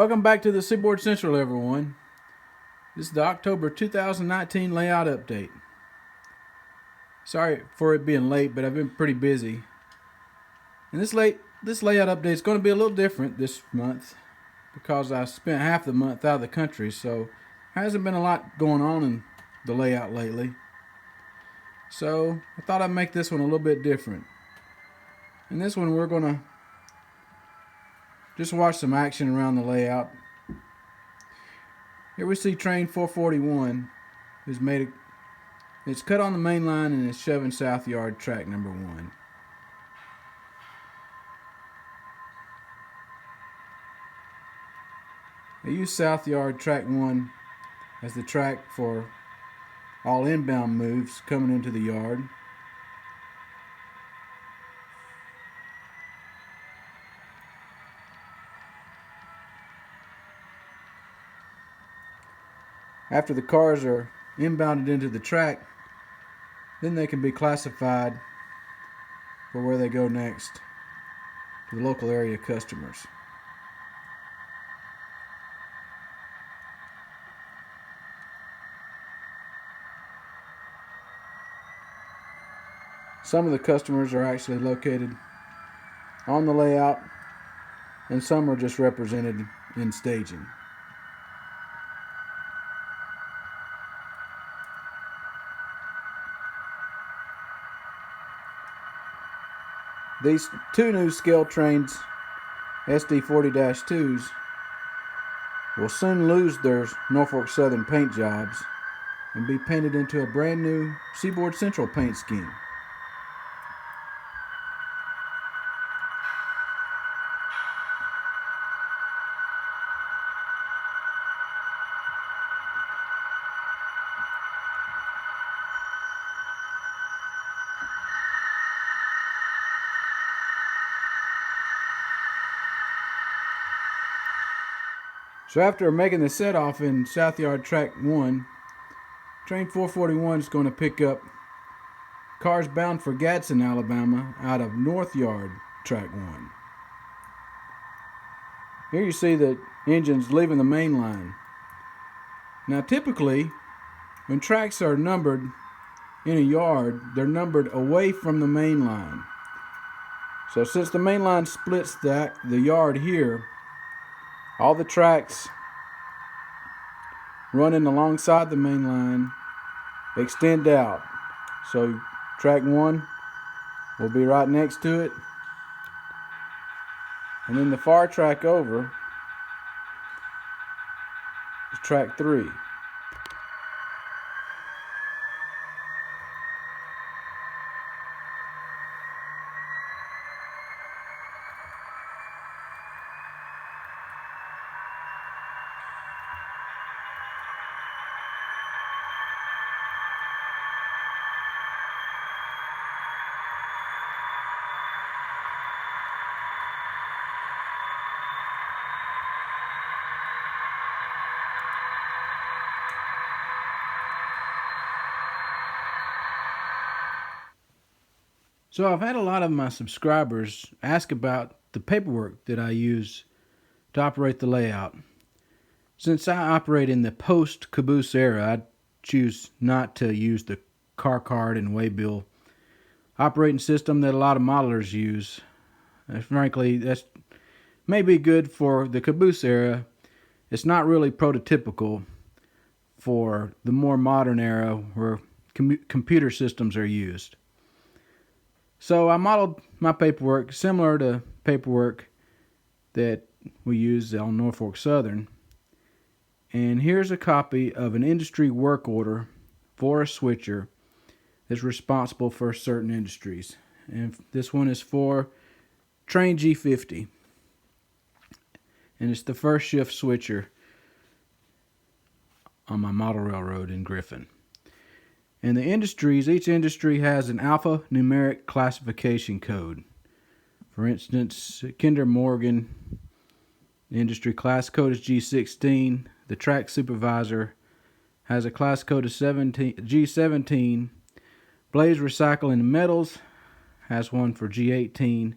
Welcome back to the Seaboard Central, everyone. This is the October 2019 layout update. Sorry for it being late, but I've been pretty busy. And this layout update is going to be a little different this month because I spent half the month out of the country, so there hasn't been a lot going on in the layout lately. So I thought I'd make this one a little bit different. In this one, we're going to just watch some action around the layout. Here we see train 441 it's cut on the main line and it's shoving South Yard track number 1. I use South Yard track 1 as the track for all inbound moves coming into the yard. After the cars are inbounded into the track, then they can be classified for where they go next to the local area customers. Some of the customers are actually located on the layout, and some are just represented in staging. These two new scale trains, SD40-2s, will soon lose their Norfolk Southern paint jobs and be painted into a brand new Seaboard Central paint scheme. So after making the set off in South Yard track 1, train 441 is going to pick up cars bound for Gadsden, Alabama out of North Yard track 1. Here you see the engines leaving the main line. Now typically, when tracks are numbered in a yard, they're numbered away from the main line. So since the main line splits the yard here, all the tracks running alongside the main line extend out. So track 1 will be right next to it. And then the far track over is track 3. So I've had a lot of my subscribers ask about the paperwork that I use to operate the layout. Since I operate in the post-caboose era, I choose not to use the car card and waybill operating system that a lot of modelers use. Frankly, that may be good for the caboose era. It's not really prototypical for the more modern era where computer systems are used. So I modeled my paperwork similar to paperwork that we use on Norfolk Southern. And here's a copy of an industry work order for a switcher that's responsible for certain industries. And this one is for train G50. And it's the first shift switcher on my model railroad in Griffin. And the industries, each industry has an alphanumeric classification code. For instance, Kinder Morgan industry class code is G16. The track supervisor has a class code of G17. Blaze Recycling and Metals has one for G18.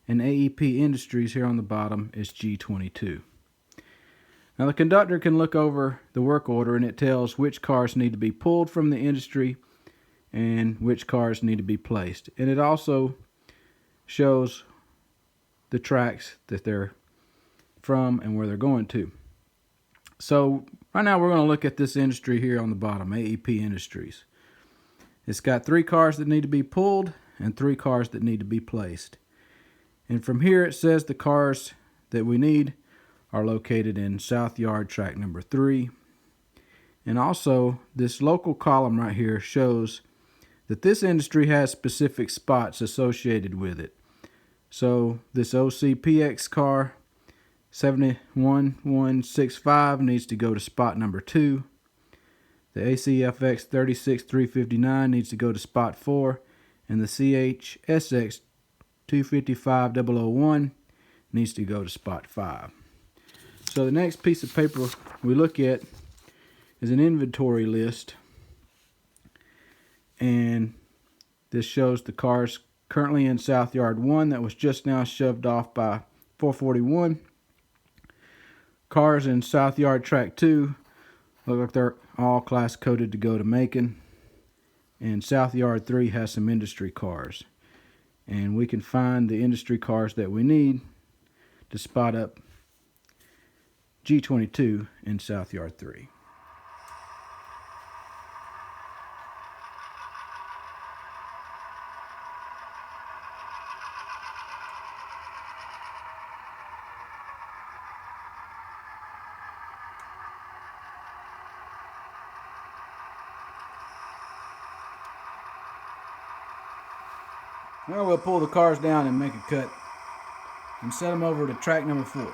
And AEP Industries here on the bottom is G22. Now the conductor can look over the work order and it tells which cars need to be pulled from the industry and which cars need to be placed. And it also shows the tracks that they're from and where they're going to. So right now we're going to look at this industry here on the bottom, AEP Industries. It's got 3 cars that need to be pulled and 3 cars that need to be placed. And from here it says the cars that we need are located in South Yard track number 3. And also this local column right here shows that this industry has specific spots associated with it. So this OCPX car 71165 needs to go to spot number 2. The ACFX 36359 needs to go to spot 4, and the CHSX 255001 needs to go to spot 5. So the next piece of paper we look at is an inventory list, and this shows the cars currently in South Yard 1 that was just now shoved off by 441. Cars in South Yard Track 2 look like they're all class coded to go to Macon. And South Yard 3 has some industry cars. And we can find the industry cars that we need to spot up G22 in South Yard 3. Now we'll pull the cars down and make a cut and set them over to track number 4.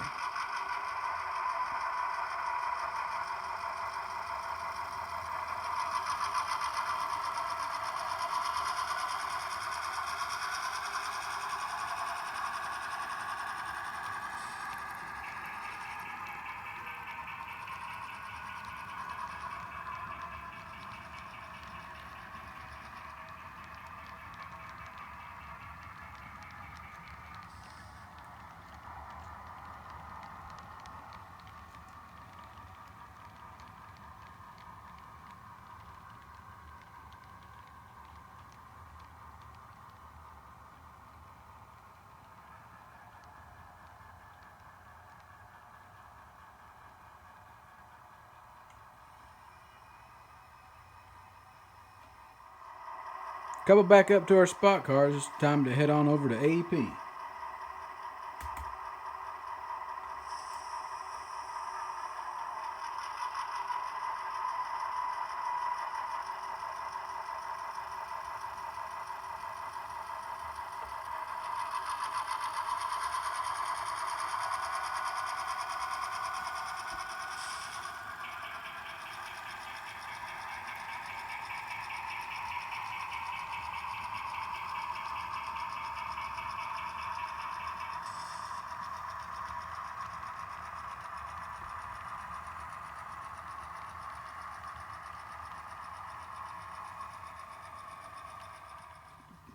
Couple back up to our spot cars. It's time to head on over to AEP.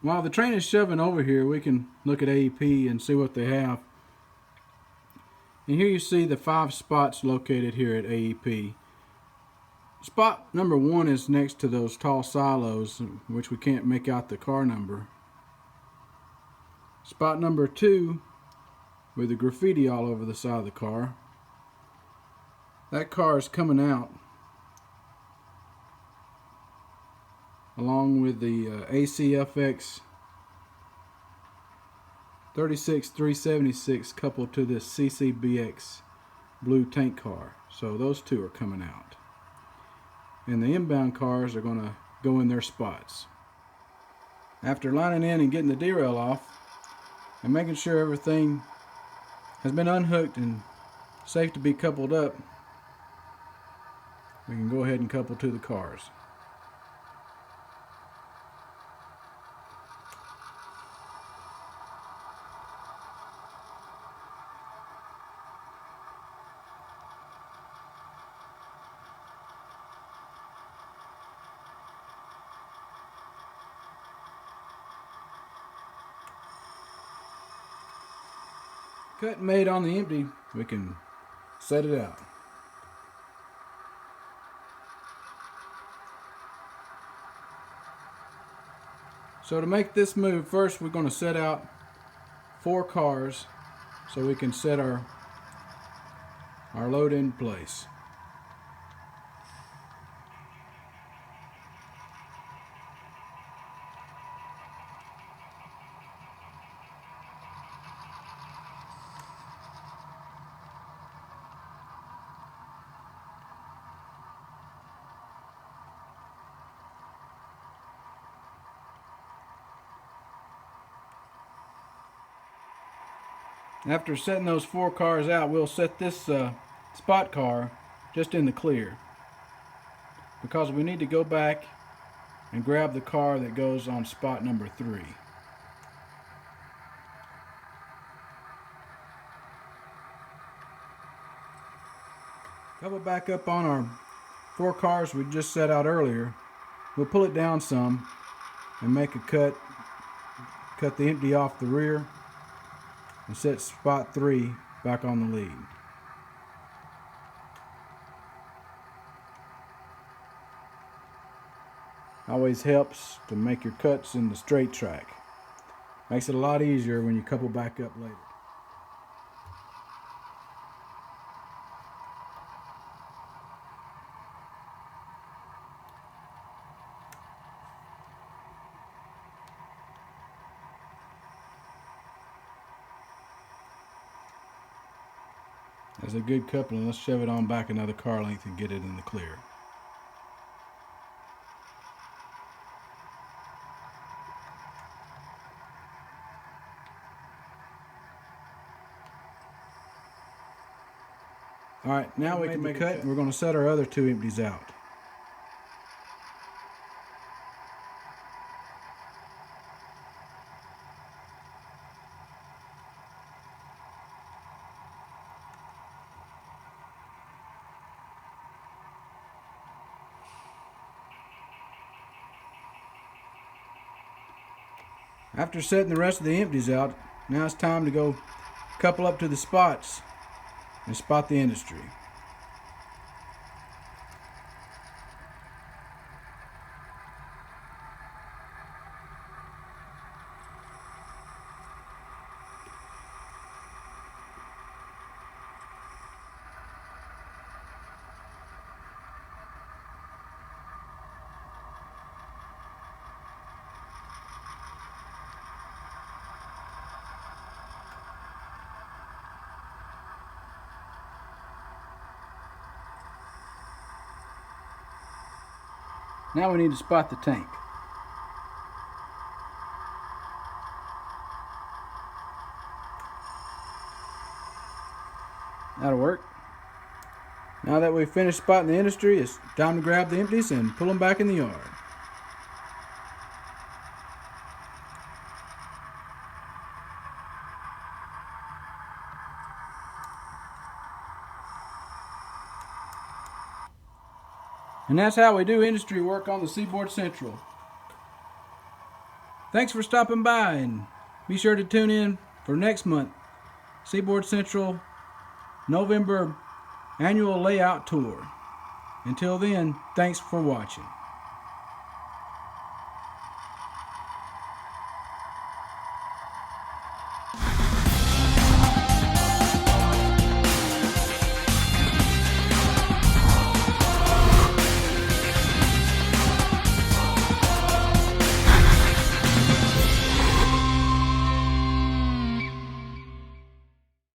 While the train is shoving over here, we can look at AEP and see what they have. And here you see the 5 spots located here at AEP. Spot number 1 is next to those tall silos, which we can't make out the car number. Spot number 2, with the graffiti all over the side of the car. That car is coming out along with the ACFX 36376 coupled to this CCBX blue tank car. So those 2 are coming out. And the inbound cars are going to go in their spots. After lining in and getting the derail off and making sure everything has been unhooked and safe to be coupled up, we can go ahead and couple to the cars. Cut made on the empty, we can set it out. So to make this move, first we're going to set out 4 cars so we can set our load in place. After setting those 4 cars out, we'll set this spot car just in the clear, because we need to go back and grab the car that goes on spot number 3. Double back up on our 4 cars we just set out earlier. We'll pull it down some and make a cut the empty off the rear, and set spot 3 back on the lead. Always helps to make your cuts in the straight track. Makes it a lot easier when you couple back up later. That's a good coupling. Let's shove it on back another car length and get it in the clear. Alright, now we can make a cut, and we're going to set our other 2 empties out. After setting the rest of the empties out, now it's time to go couple up to the spots and spot the industry. Now we need to spot the tank. That'll work. Now that we've finished spotting the industry, it's time to grab the empties and pull them back in the yard. And that's how we do industry work on the Seaboard Central. Thanks for stopping by, and be sure to tune in for next month, Seaboard Central November annual layout tour. Until then, thanks for watching.